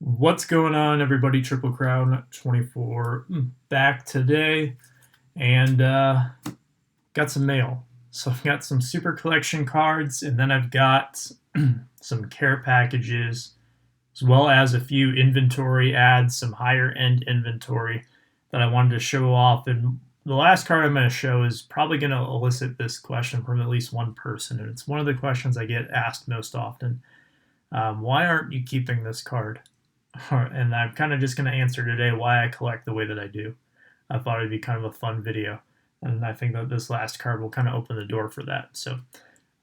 What's going on, everybody? Triple Crown 24 back today, and got some mail. So I've got some super collection cards, and then I've got some care packages, as well as a few inventory ads, some higher end inventory that I wanted to show off. And the last card I'm going to show is probably going to elicit this question from at least one person, and it's one of the questions I get asked most often. Why aren't you keeping this card? And I'm kind of just going to answer today why I collect the way that I do. I thought it'd be kind of a fun video, and I think that this last card will kind of open the door for that. So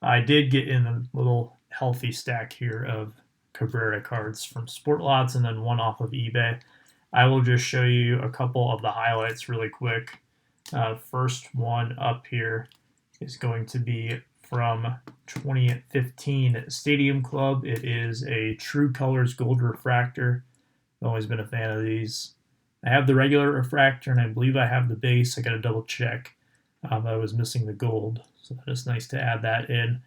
I did get in a little healthy stack here of Cabrera cards from Sport Lots and then one off of eBay. I will just show you a couple of the highlights really quick. First one up here is going to be from 2015 Stadium Club. It is a True Colors Gold Refractor. I've always been a fan of these. I have the regular refractor, and I believe I have the base. I got to double check. I was missing the gold, so that is nice to add that in.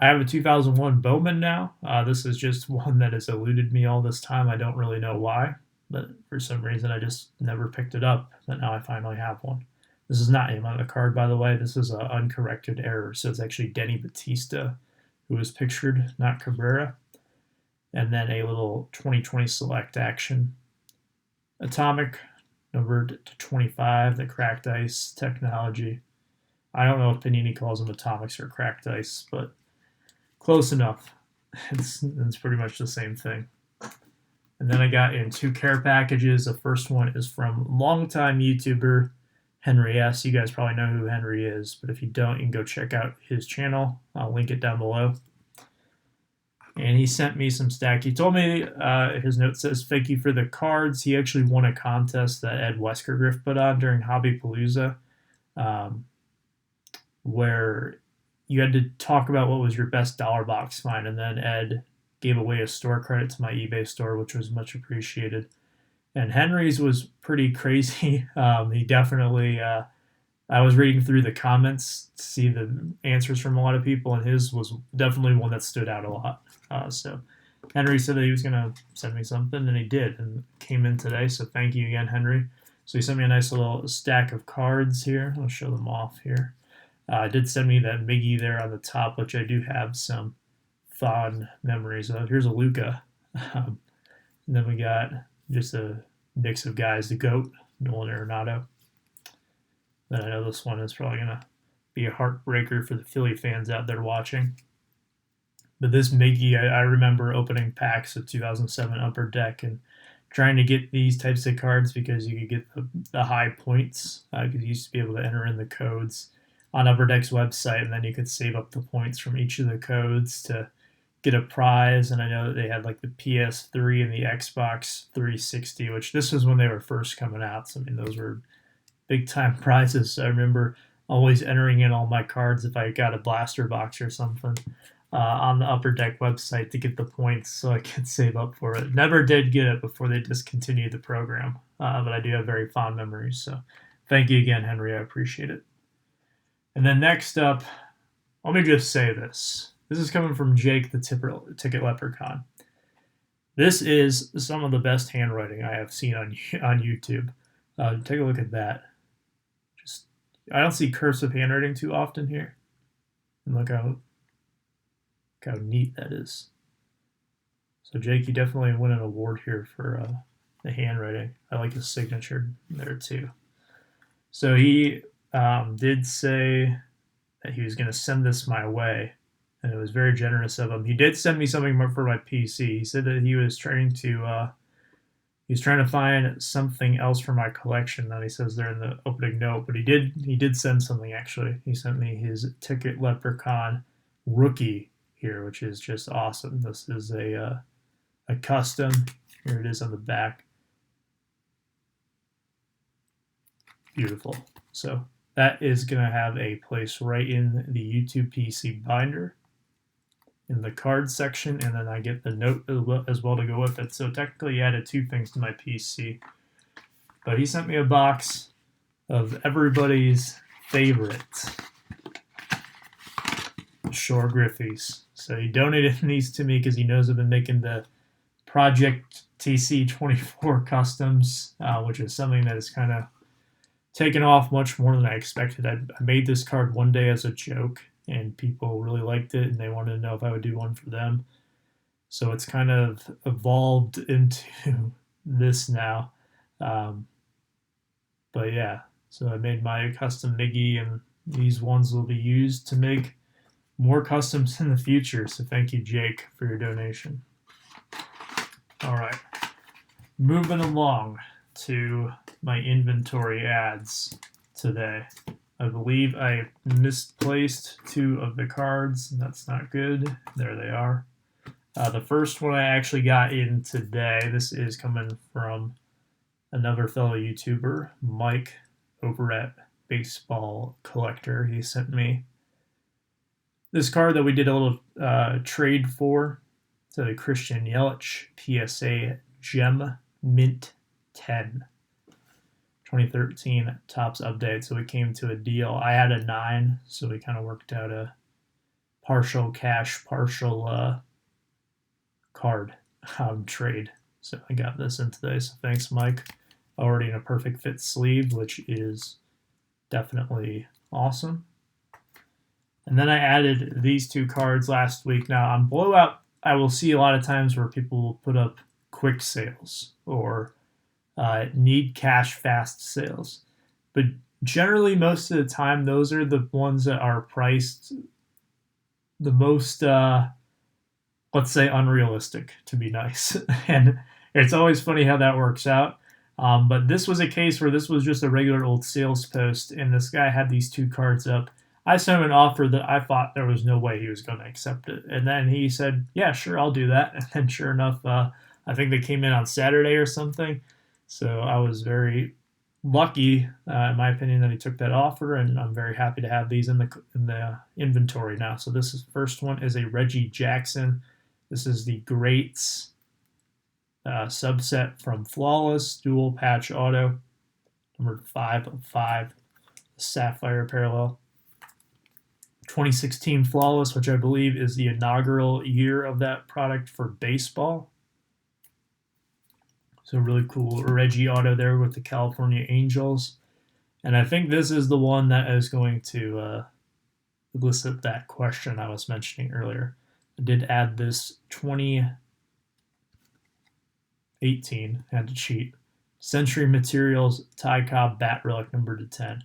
I have a 2001 Bowman now. This is just one that has eluded me all this time. I don't really know why, but for some reason I just never picked it up, but now I finally have one. This is not him on the card, by the way. This is an uncorrected error, so it's actually Denny Batista who is pictured, not Cabrera. And then a little 2020 Select Action. Atomic, numbered to 25, the cracked ice technology. I don't know if Panini calls them atomics or cracked ice, but close enough. It's pretty much the same thing. And then I got in two care packages. The first one is from longtime YouTuber Henry S. You guys probably know who Henry is, but if you don't, you can go check out his channel. I'll link it down below. And he sent me some stack. He told me, his note says, thank you for the cards. He actually won a contest that Ed Weskergriff put on during Hobby Palooza, where you had to talk about what was your best dollar box find, and then Ed gave away a store credit to my eBay store, which was much appreciated. And Henry's was pretty crazy. He definitely, I was reading through the comments to see the answers from a lot of people, and his was definitely one that stood out a lot. So Henry said that he was going to send me something, and he did, and came in today. So thank you again, Henry. So he sent me a nice little stack of cards here. I'll show them off here. Did send me that Miggy there on the top, which I do have some fond memories of. Here's a Luca. And then we got just a mix of guys, the GOAT, Nolan Arenado. Then I know this one is probably going to be a heartbreaker for the Philly fans out there watching. But this Miggy, I remember opening packs of 2007 Upper Deck and trying to get these types of cards because you could get the high points, because you used to be able to enter in the codes on Upper Deck's website, and then you could save up the points from each of the codes to get a prize. And I know that they had like the PS3 and the Xbox 360, which this was when they were first coming out. So I mean, those were big time prizes. So I remember always entering in all my cards if I got a blaster box or something on the Upper Deck website to get the points so I could save up for it. Never did get it before they discontinued the program, but I do have very fond memories. So thank you again, Henry. I appreciate it. And then next up, let me just say this. This is coming from Jake, the Ticket Leprechaun. This is some of the best handwriting I have seen on YouTube. Take a look at that. I don't see cursive handwriting too often here. And look how neat that is. So Jake, you definitely win an award here for the handwriting. I like his signature there too. So he did say that he was going to send this my way, and it was very generous of him. He did send me something for my PC. He said that he was trying to find something else for my collection that he says there in the opening note, but he did send something actually. He sent me his Ticket Leprechaun rookie here, which is just awesome. This is a custom. Here it is on the back. Beautiful. So that is going to have a place right in the YouTube PC binder in the card section, and then I get the note as well to go with it. So technically he added two things to my PC. But he sent me a box of everybody's favorite Shore Griffies. So he donated these to me because he knows I've been making the Project TC24 Customs, which is something that is kind of taken off much more than I expected. I made this card one day as a joke, and people really liked it, and they wanted to know if I would do one for them. So it's kind of evolved into this now. But yeah, so I made my custom Miggy, and these ones will be used to make more customs in the future. So thank you, Jake, for your donation. All right, moving along to my inventory ads today. I believe I misplaced 2 of the cards, and that's not good. There they are. The first one I actually got in today, this is coming from another fellow YouTuber, Mike, over at Baseball Collector. He sent me this card that we did a little trade for. It's a Christian Yelich PSA Gem Mint 10. 2013 Topps update, so we came to a deal. I had a 9, so we kind of worked out a partial cash, partial card trade. So I got this in today, so thanks, Mike. Already in a perfect fit sleeve, which is definitely awesome. And then I added these 2 cards last week. Now on Blowout, I will see a lot of times where people will put up quick sales or need cash fast sales. But generally, most of the time, those are the ones that are priced the most, let's say, unrealistic, to be nice. And it's always funny how that works out. But this was a case where this was just a regular old sales post, and this guy had these 2 cards up. I sent him an offer that I thought there was no way he was going to accept it. And then he said, yeah, sure, I'll do that. And then sure enough, I think they came in on Saturday or something. So I was very lucky, in my opinion, that he took that offer, and I'm very happy to have these in the inventory now. So this first one is a Reggie Jackson. This is the Greats subset from Flawless Dual Patch Auto, number 5 of 5, Sapphire Parallel. 2016 Flawless, which I believe is the inaugural year of that product for baseball. So really cool Reggie auto there with the California Angels. And I think this is the one that is going to elicit that question I was mentioning earlier. I did add this 2018, had to cheat, Century Materials Ty Cobb Bat Relic number 10.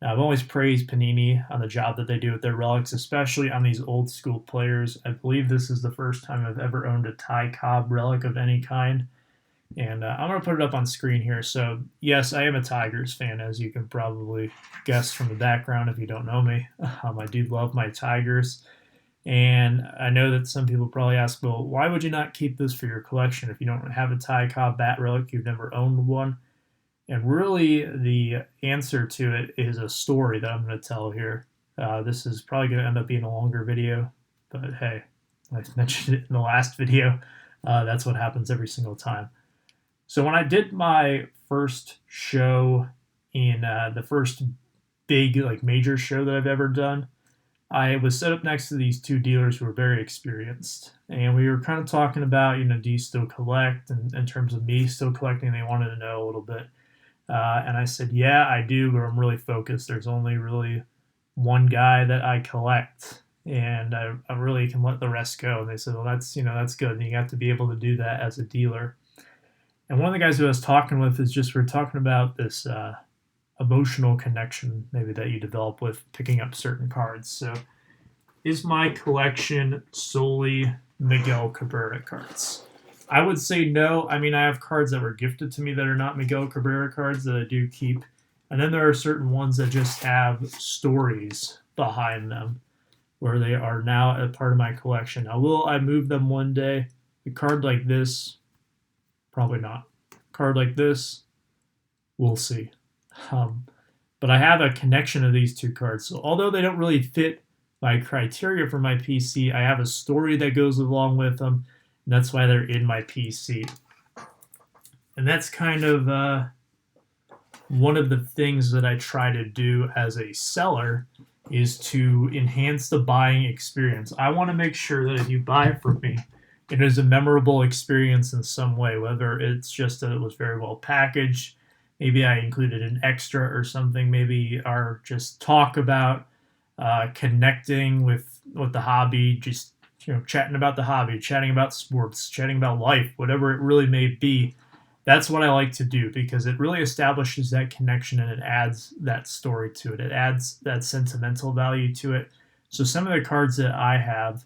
Now, I've always praised Panini on the job that they do with their relics, especially on these old school players. I believe this is the first time I've ever owned a Ty Cobb relic of any kind. And I'm going to put it up on screen here. So, yes, I am a Tigers fan, as you can probably guess from the background if you don't know me. I do love my Tigers. And I know that some people probably ask, well, why would you not keep this for your collection if you don't have a Ty Cobb bat relic, you've never owned one? And really, the answer to it is a story that I'm going to tell here. This is probably going to end up being a longer video, but hey, I mentioned it in the last video. That's what happens every single time. So when I did my first show in the first big, major show that I've ever done, I was set up next to these 2 dealers who were very experienced. And we were kind of talking about, do you still collect? And in terms of me still collecting, they wanted to know a little bit. And I said, yeah, I do, but I'm really focused. There's only really one guy that I collect, and I really can let the rest go. And they said, well, that's good. And you have to be able to do that as a dealer. And one of the guys who I was talking with is we're talking about this emotional connection maybe that you develop with picking up certain cards. So is my collection solely Miguel Cabrera cards? I would say no. I mean, I have cards that were gifted to me that are not Miguel Cabrera cards that I do keep. And then there are certain ones that just have stories behind them where they are now a part of my collection. Now, will I move them one day? A card like this, probably not. A card like this, we'll see. But I have a connection to these 2 cards. So although they don't really fit my criteria for my PC, I have a story that goes along with them. And that's why they're in my PC. And that's kind of one of the things that I try to do as a seller is to enhance the buying experience. I want to make sure that if you buy from me, it is a memorable experience in some way, whether it's just that it was very well packaged. Maybe I included an extra or something. Maybe our just talk about connecting with the hobby, just chatting about the hobby, chatting about sports, chatting about life, whatever it really may be. That's what I like to do because it really establishes that connection and it adds that story to it. It adds that sentimental value to it. So some of the cards that I have,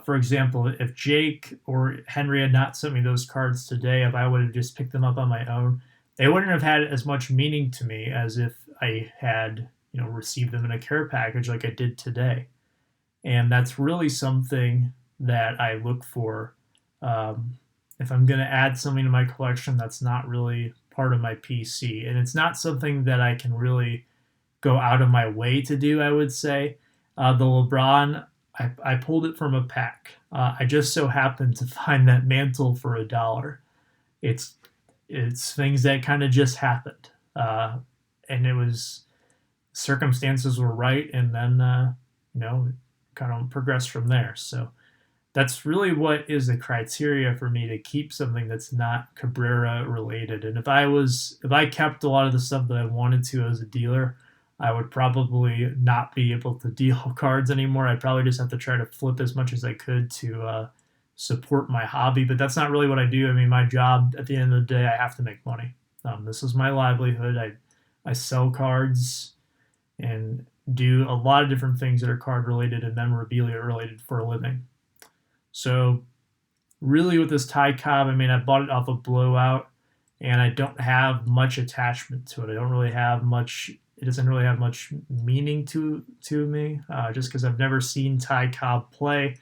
for example, if Jake or Henry had not sent me those cards today, if I would have just picked them up on my own, they wouldn't have had as much meaning to me as if I had received them in a care package like I did today. And that's really something that I look for. If I'm going to add something to my collection that's not really part of my PC, and it's not something that I can really go out of my way to do, I would say. The LeBron, I pulled it from a pack. I just so happened to find that mantle for $1. It's it's things that kind of just happened, and it was circumstances were right, and then kind of progressed from there. So that's really what is the criteria for me to keep something that's not Cabrera related. And if I kept a lot of the stuff that I wanted to as a dealer, I would probably not be able to deal cards anymore. I'd probably just have to try to flip as much as I could to support my hobby. But that's not really what I do. I mean, my job at the end of the day, I have to make money. This is my livelihood. I sell cards and do a lot of different things that are card related and memorabilia related for a living. So really with this Ty Cobb, I mean, I bought it off a blowout and I don't have much attachment to it. I don't really have much, it doesn't really have much meaning to me, just because I've never seen Ty Cobb play.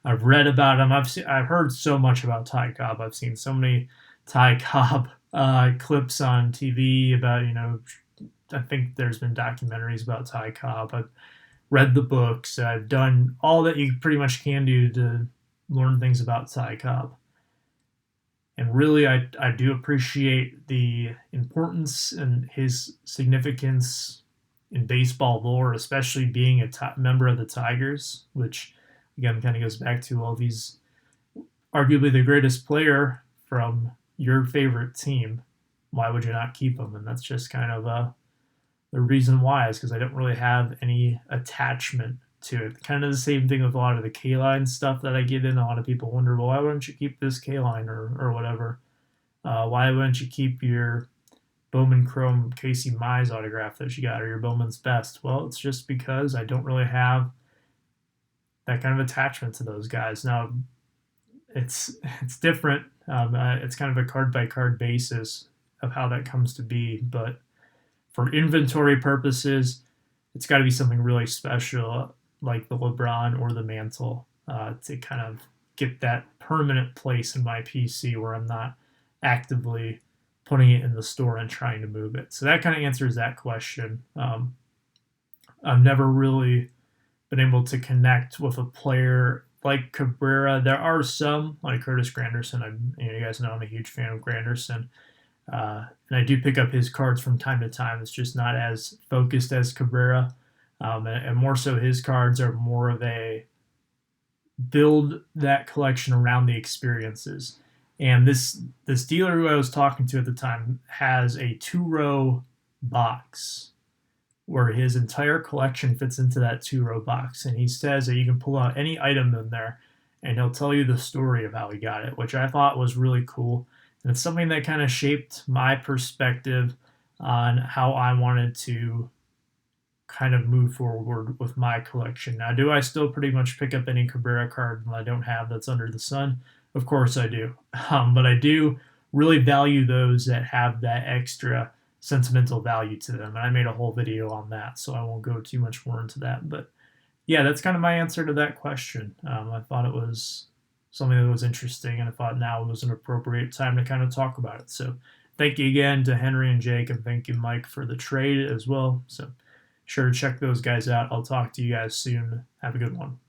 I've read about him. I've heard so much about Ty Cobb. I've seen so many Ty Cobb clips on TV about, I think there's been documentaries about Ty Cobb. I've read the books. I've done all that you pretty much can do to learn things about Ty Cobb. And really, I do appreciate the importance and his significance in baseball lore, especially being a member of the Tigers, which, again, kind of goes back to, well, if he's arguably the greatest player from your favorite team, why would you not keep him? And that's just kind of the reason why is because I don't really have any attachment to it. Kind of the same thing with a lot of the K-line stuff that I get in. A lot of people wonder, well, why wouldn't you keep this K-line or whatever? Why wouldn't you keep your Bowman Chrome Casey Mize autograph that you got or your Bowman's Best? Well, it's just because I don't really have that kind of attachment to those guys. Now, it's different. It's kind of a card-by-card basis of how that comes to be, but for inventory purposes, it's got to be something really special like the LeBron or the mantle to kind of get that permanent place in my PC where I'm not actively putting it in the store and trying to move it. So that kind of answers that question. I've never really been able to connect with a player like Cabrera. There are some, like Curtis Granderson. You guys know I'm a huge fan of Granderson. And I do pick up his cards from time to time. It's just not as focused as Cabrera. And more so his cards are more of a build that collection around the experiences. And this dealer who I was talking to at the time has a 2-row box where his entire collection fits into that 2-row box. And he says that you can pull out any item in there and he'll tell you the story of how he got it, which I thought was really cool. And it's something that kind of shaped my perspective on how I wanted to kind of move forward with my collection. Now, do I still pretty much pick up any Cabrera card that I don't have that's under the sun? Of course I do. But I do really value those that have that extra sentimental value to them. And I made a whole video on that, so I won't go too much more into that. But yeah, that's kind of my answer to that question. I thought it was something that was interesting, and I thought now was an appropriate time to kind of talk about it. So thank you again to Henry and Jake, and thank you, Mike, for the trade as well. So sure to check those guys out. I'll talk to you guys soon. Have a good one.